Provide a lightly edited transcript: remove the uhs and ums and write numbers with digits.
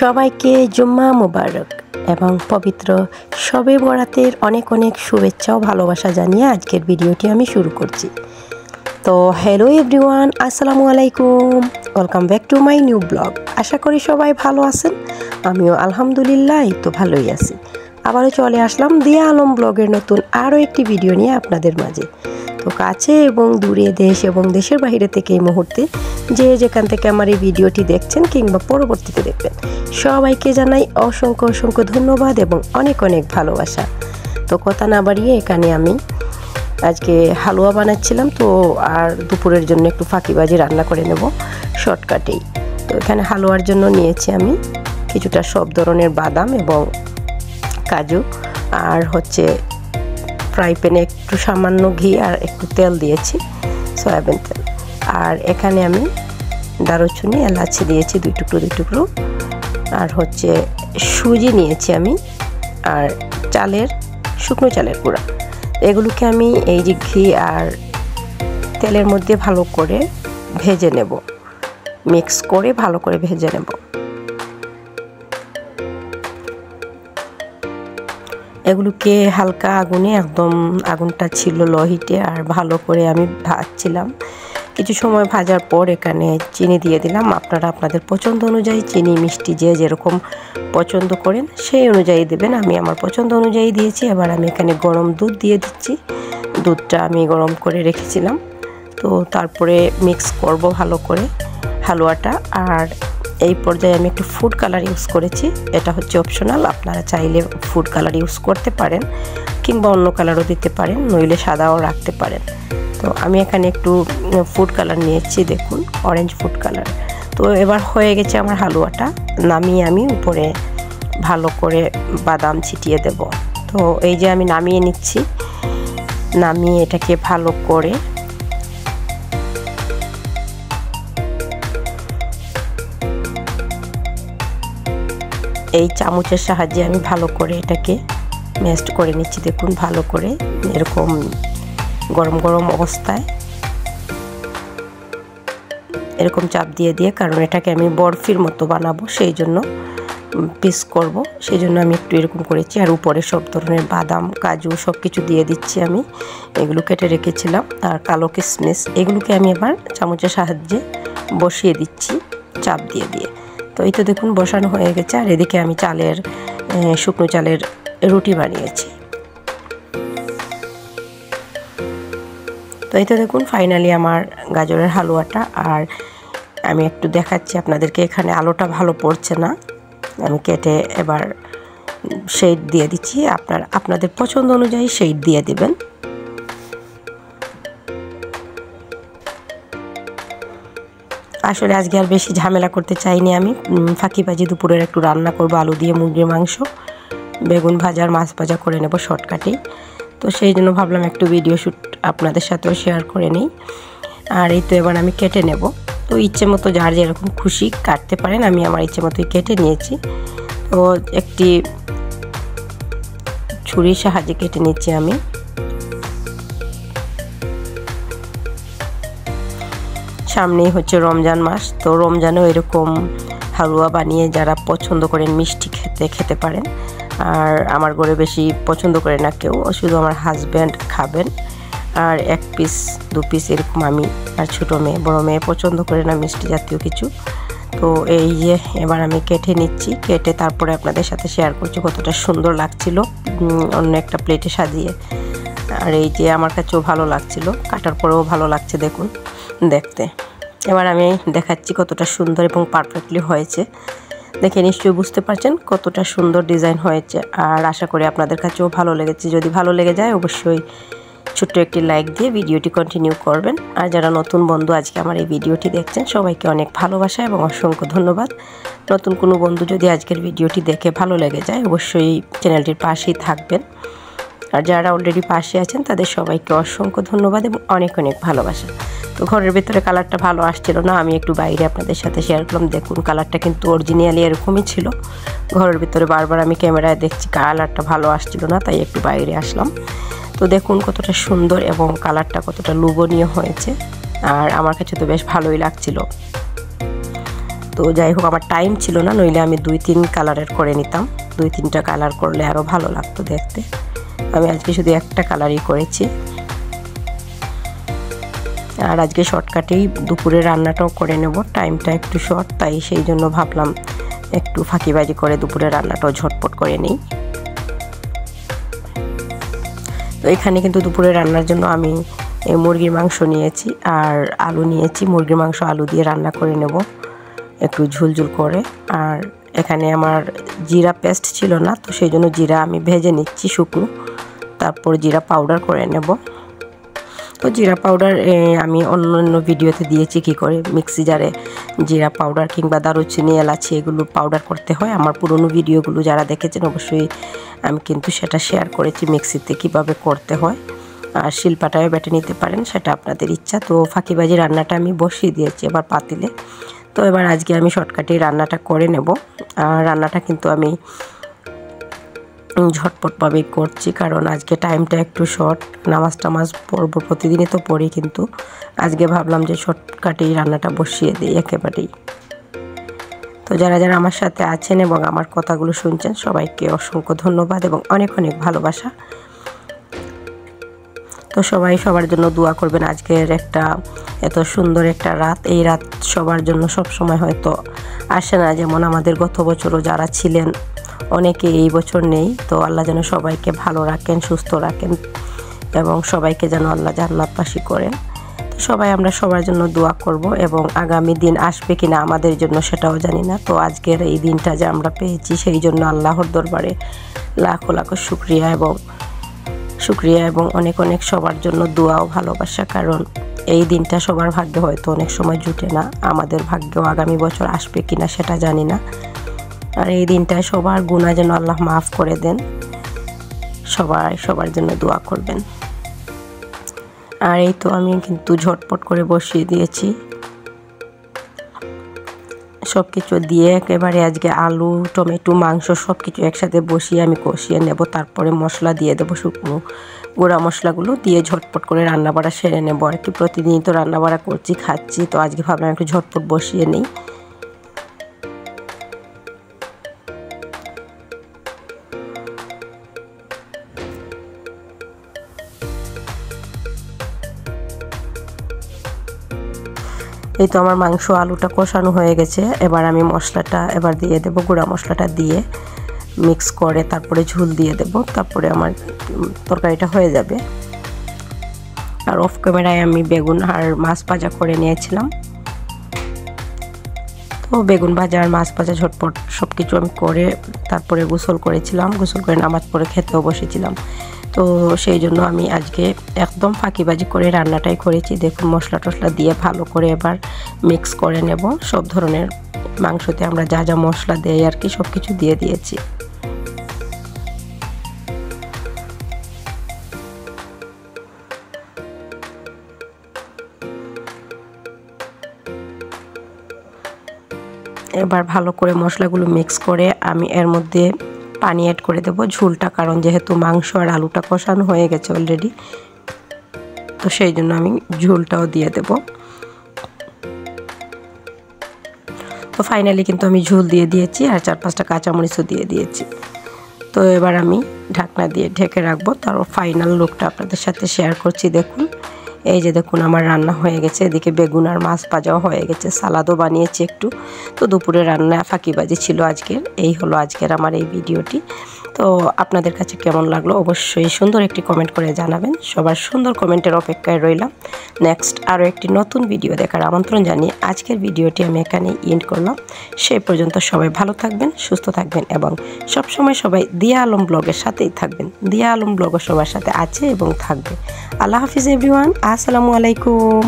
সবাইকে জুম্মা মুবারক এবং পবিত্র শবে বরাতের অনেক অনেক শুভেচ্ছা ও ভালোবাসা জানিয়ে আজকের ভিডিওটি আমি শুরু করছি। তো হ্যালো এভরিওয়ান, আসসালামু আলাইকুম, welcome back to my new blog. আশা করি সবাই ভালো আছেন, আমিও আলহামদুলিল্লাহ এই তো ভালোই আছি। আবারও চলে আসলাম দিয়া আলম ব্লগের নতুন আরও একটি ভিডিও নিয়ে আপনাদের মাঝে। তো কাছে এবং দূরে, দেশ এবং দেশের বাইরে থেকে এই মুহূর্তে যে যেখান থেকে আমার এই ভিডিওটি দেখছেন কিংবা পরবর্তীতে দেখবেন, সবাইকে জানাই অসংখ্য অসংখ্য ধন্যবাদ এবং অনেক অনেক ভালোবাসা। তো কথা না বাড়িয়ে এখানে আমি আজকে হালুয়া বানাচ্ছিলাম, তো আর দুপুরের জন্য একটু ফাঁকিবাজি রান্না করে নেব শর্টকাটেই। তো এখানে হালুয়ার জন্য নিয়েছি আমি কিছুটা সব ধরনের বাদাম এবং কাজু, আর ফ্রাই প্যানে একটু সামান্য ঘি আর একটু তেল দিয়েছি, সয়াবিন তেল। আর এখানে আমি দারুচিনি এলাচি দিয়েছি দুই টুকরো, আর সুজি নিয়েছি আমি, আর শুকনো চালের গুঁড়া। এগুলোকে আমি এই যে ঘি আর তেলের মধ্যে ভালো করে ভেজে নেব, মিক্স করে ভালো করে ভেজে নেব। এগুলোকে হালকা আগুনে, একদম আগুনটা ছিল লো হিটে, আর ভালো করে আমি ভাজছিলাম। কিছু সময় ভাজার পর এখানে চিনি দিয়ে দিলাম। আপনারা আপনাদের পছন্দ অনুযায়ী চিনি মিষ্টি যে যেরকম পছন্দ করেন সেই অনুযায়ী দেবেন। আমি আমার পছন্দ অনুযায়ী দিয়েছি। এবার আমি এখানে গরম দুধ দিয়ে দিচ্ছি। দুধটা আমি গরম করে রেখেছিলাম। তো তারপরে মিক্স করব ভালো করে হালুয়াটা। আর এই পর্যায়ে আমি একটু ফুড কালার ইউজ করেছি। এটা অপশনাল, আপনারা চাইলে ফুড কালার ইউজ করতে পারেন কিংবা অন্য কালারও দিতে পারেন, নইলে সাদাও রাখতে পারেন। তো আমি এখানে একটু ফুড কালার নিয়েছি, দেখুন অরেঞ্জ ফুড কালার। তো এবার হয়ে গেছে আমার হালুয়াটা। নামিয়ে আমি উপরে ভালো করে বাদাম ছিটিয়ে দেব। তো এই যে আমি নামিয়ে নিচ্ছি, নামিয়ে এটাকে ভালো করে এই চামচের সাহায্যে আমি ভালো করে এটাকে মেস্ট করে নিচ্ছি। দেখুন ভালো করে এরকম গরম গরম অবস্থায় এরকম চাপ দিয়ে দিয়ে, কারণ এটাকে আমি বরফির মতো বানাবো, সেই জন্য পিস করব, সেই জন্য আমি একটু এরকম করেছি। আর উপরে সব ধরনের বাদাম কাজু সব কিছু দিয়ে দিচ্ছি আমি, এগুলো কেটে রেখেছিলাম। আর কালো কিশমিশ, এগুলোকে আমি এবার চামচের সাহায্যে বসিয়ে দিচ্ছি চাপ দিয়ে দিয়ে। তো এই তো দেখুন বসানো হয়ে গেছে। আর এদিকে আমি শুকনো চালের রুটি বানিয়েছি। তো এই তো দেখুন ফাইনালি আমার গাজরের হালুয়াটা। আর আমি একটু দেখাচ্ছি আপনাদেরকে, এখানে আলোটা ভালো পড়ছে না, আমি কেটে এবার শেড দিয়ে দিচ্ছি। আপনাদের পছন্দ অনুযায়ী শেড দিয়ে দেবেন। আসলে আজকে আর বেশি ঝামেলা করতে চাইনি আমি, ফাঁকিবাজি দুপুরের একটু রান্না করব, আলু দিয়ে মুরগির মাংস, বেগুন ভাজা আর মাছ ভাজা করে নেব শর্টকাটেই। তো সেই জন্য ভাবলাম একটু ভিডিও শ্যুট আপনাদের সাথেও শেয়ার করে নিই। আর এই তো এবার আমি কেটে নেব। তো ইচ্ছে মতো যার যেরকম খুশি কাটতে পারেন, আমি আমার ইচ্ছে মতোই কেটে নিয়েছি। তো একটি ছুরির সাহায্যে কেটে নিচ্ছি আমি। সামনেই রমজান মাস, তো রমজানেও এরকম হালুয়া বানিয়ে যারা পছন্দ করেন মিষ্টি খেতে পারেন। আর আমার ঘরে বেশি পছন্দ করে না কেউ, শুধু আমার হাজব্যান্ড খাবেন। আর 1 পিস 2 পিস এরকম আমি, আর ছোটো মেয়ে, বড়ো মেয়ে পছন্দ করে না মিষ্টি জাতীয় কিছু। তো এই যে এবার আমি কেটে নিচ্ছি, কেটে তারপরে আপনাদের সাথে শেয়ার করছি কতটা সুন্দর লাগছিল অন্য একটা প্লেটে সাজিয়ে। আর এই যে আমার কাছেও ভালো লাগছিল, কাটার পরেও ভালো লাগছে দেখুন দেখতে। এবার আমি দেখাচ্ছি কতটা সুন্দর এবং পারফেক্টলি হয়েছে। দেখে নিশ্চয়ই বুঝতে পারছেন কতটা সুন্দর ডিজাইন হয়েছে। আর আশা করি আপনাদের কাছেও ভালো লেগেছে। যদি ভালো লেগে যায় অবশ্যই ছোট্ট একটি লাইক দিয়ে ভিডিওটি কন্টিনিউ করবেন। আর যারা নতুন বন্ধু আজকে আমার এই ভিডিওটি দেখছেন, সবাইকে অনেক ভালোবাসা এবং অসংখ্য ধন্যবাদ। নতুন কোনো বন্ধু যদি আজকের ভিডিওটি দেখে ভালো লেগে যায় অবশ্যই চ্যানেলটির পাশেই থাকবেন। আর যারা অলরেডি পাশে আছেন তাদের সবাইকে অসংখ্য ধন্যবাদ এবং অনেক অনেক ভালোবাসা। তো ঘরের ভেতরে কালারটা ভালো আসছিল না, আমি একটু বাইরে আপনাদের সাথে শেয়ার করলাম। দেখুন কালারটা কিন্তু অরিজিনালি এরকমই ছিল। ঘরের ভিতরে বারবার আমি ক্যামেরায় দেখছি কালারটা ভালো আসছিল না, তাই একটু বাইরে আসলাম। তো দেখুন কতটা সুন্দর এবং কালারটা কতটা লোভনীয় হয়েছে। আর আমার কাছে তো বেশ ভালোই লাগছিল। তো যাই হোক আমার টাইম ছিল না, নইলে আমি 2-3 কালারের করে নিতাম। 2-3টা কালার করলে আরও ভালো লাগতো দেখতে। আমি আজকে শুধু একটা কালারই করেছি। আর আজকে শর্টকাটেই দুপুরে রান্নাটাও করে নেব, টাইমটা একটু শর্ট, তাই সেই জন্য ভাবলাম একটু ফাঁকিবাজি করে দুপুরে রান্নাটাও ঝটপট করে নিই। তো এখানে কিন্তু দুপুরে রান্নার জন্য আমি মুরগির মাংস নিয়েছি আর আলু নিয়েছি। মুরগির মাংস আলু দিয়ে রান্না করে নেব একটু ঝুলঝুল করে। আর এখানে আমার জিরা পেস্ট ছিল না, তো সেই জন্য জিরা আমি ভেজে নিচ্ছি শুকনো, তারপর জিরা পাউডার করে নেব। তো জিরা পাউডার আমি অন্য ভিডিওতে দিয়েছি কি করে মিক্সি জারে জিরা পাউডার কিংবা দারুচিনি এলাচি এগুলো পাউডার করতে হয়। আমার পুরনো ভিডিওগুলো যারা দেখেছেন অবশ্যই আমি কিন্তু সেটা শেয়ার করেছি মিক্সিতে কিভাবে করতে হয়। আর শিলপাটায় বেটে নিতে পারেন, সেটা আপনাদের ইচ্ছা। তো ফাঁকিবাজি রান্নাটা আমি বসিয়ে দিয়েছি এবার পাতিলে। তো এবার আজকে আমি শর্টকাটে রান্নাটা করে নেব। আর রান্নাটা কিন্তু আমি ঝটপটভাবেই করছি, কারণ আজকে টাইমটা একটু শর্ট। নামাজ টামাজ পড়বো, প্রতিদিনই তো পড়ি, কিন্তু আজকে ভাবলাম যে শর্টকাটেই রান্নাটা বসিয়ে দিই একেবারেই। তো যারা যারা আমার সাথে আছেন এবং আমার কথাগুলো শুনছেন সবাইকে অসংখ্য ধন্যবাদ এবং অনেক অনেক ভালোবাসা। তো সবাই সবার জন্য দোয়া করবেন। আজকের একটা এত সুন্দর একটা রাত, এই রাত সবার জন্য সব সময় হয়তো আসে না, যেমন আমাদের গত বছরও যারা ছিলেন অনেকে এই বছর নেই। তো আল্লাহ যেন সবাইকে ভালো রাখেন, সুস্থ রাখেন এবং সবাইকে যেন আল্লাহ জান্নাতবাসী করেন। তো সবাই আমরা সবার জন্য দোয়া করব এবং আগামী দিন আসবে কিনা আমাদের জন্য সেটাও জানি না। তো আজকের এই দিনটা যে আমরা পেয়েছি সেই জন্য আল্লাহর দরবারে লাখো লাখো শুকরিয়া এবং অনেক অনেক সবার জন্য দোয়া ও ভালোবাসা, কারণ এই দিনটা সবার ভাগ্যে হয়তো অনেক সময় জুটে না। আমাদের ভাগ্যেও আগামী বছর আসবে কিনা সেটা জানি না। আর এই দিনটায় সবার গুনাহ যেন আল্লাহ মাফ করে দেন। সবাই সবার জন্য দোয়া করবেন। আর এই তো আমি কিন্তু ঝটপট করে বসিয়ে দিয়েছি সব কিছু দিয়ে একেবারে। আজকে আলু, টমেটো, মাংস সব কিছু একসাথে বসিয়ে আমি কষিয়ে নেব, তারপরে মশলা দিয়ে দেবো, শুকনো গুঁড়া মশলাগুলো দিয়ে ঝটপট করে রান্নাবাড়া সেরে নেব আর কি। প্রতিদিনই তো রান্নাবাড়া করছি, খাচ্ছি, তো আজকে ভাবলাম একটু ঝটপট বসিয়ে নিই। এই তো আমার মাংস আলুটা কষানো হয়ে গেছে। এবার আমি মশলাটা এবার দিয়ে দেব, গুঁড়া মশলাটা দিয়ে মিক্স করে তারপরে ঝোল দিয়ে দেব, তারপরে আমার তরকারিটা হয়ে যাবে। আর অফ ক্যামেরায় আমি বেগুন আর মাছ ভাজা করে নিয়েছিলাম। তো বেগুন ভাজা আর মাছ ভাজা ঝটপট সব কিছু আমি করে তারপরে গোসল করেছিলাম, গোসল করে নামাজ পড়ে খেতেও বসেছিলাম। তো সেই জন্য আমি আজকে একদম ফাঁকিবাজি করে রান্নাটাই করেছি। দেখুন মশলা টশলা দিয়ে ভালো করে এবার মিক্স করে নেব। সব ধরনের মাংসতে আমরা যা যা মশলা দেই আর কি সব কিছু দিয়ে দিয়েছি। এবার ভালো করে মশলাগুলো মিক্স করে আমি এর মধ্যে পানি অ্যাড করে দেব ঝোলটা, কারণ যেহেতু মাংস আর আলুটা কষানো হয়ে গেছে অলরেডি, তো সেই জন্য আমি ঝোলটাও দিয়ে দেব। তো ফাইনালি কিন্তু আমি ঝোল দিয়ে দিয়েছি আর 4-5টা কাঁচামরিচও দিয়ে দিয়েছি। তো এবার আমি ঢাকনা দিয়ে ঢেকে রাখবো, তারপর ফাইনাল লুকটা আপনাদের সাথে শেয়ার করছি। দেখুন এই যে দেখুন আমার রান্না হয়ে গেছে, এদিকে বেগুন আর মাছ ভাজাও হয়ে গেছে, সালাদও বানিয়েছি একটু। তো দুপুরে রান্না ফাঁকিবাজি ছিল আজকের। এই হলো আজকের আমার এই ভিডিওটি। তো আপনাদের কাছে কেমন লাগলো অবশ্যই সুন্দর একটি কমেন্ট করে জানাবেন। সবার সুন্দর কমেন্টের অপেক্ষায় রইলাম। নেক্সট আরও একটি নতুন ভিডিও দেখার আমন্ত্রণ জানিয়ে আজকের ভিডিওটি আমি এখানে এন্ড করলাম। সেই পর্যন্ত সবাই ভালো থাকবেন, সুস্থ থাকবেন এবং সবসময় সবাই দিয়া আলম ব্লগের সাথেই থাকবেন। দিয়া আলম ব্লগও সবার সাথে আছে এবং থাকবে। আল্লাহ হাফিজ এভরিওয়ান, আসসালামু আলাইকুম।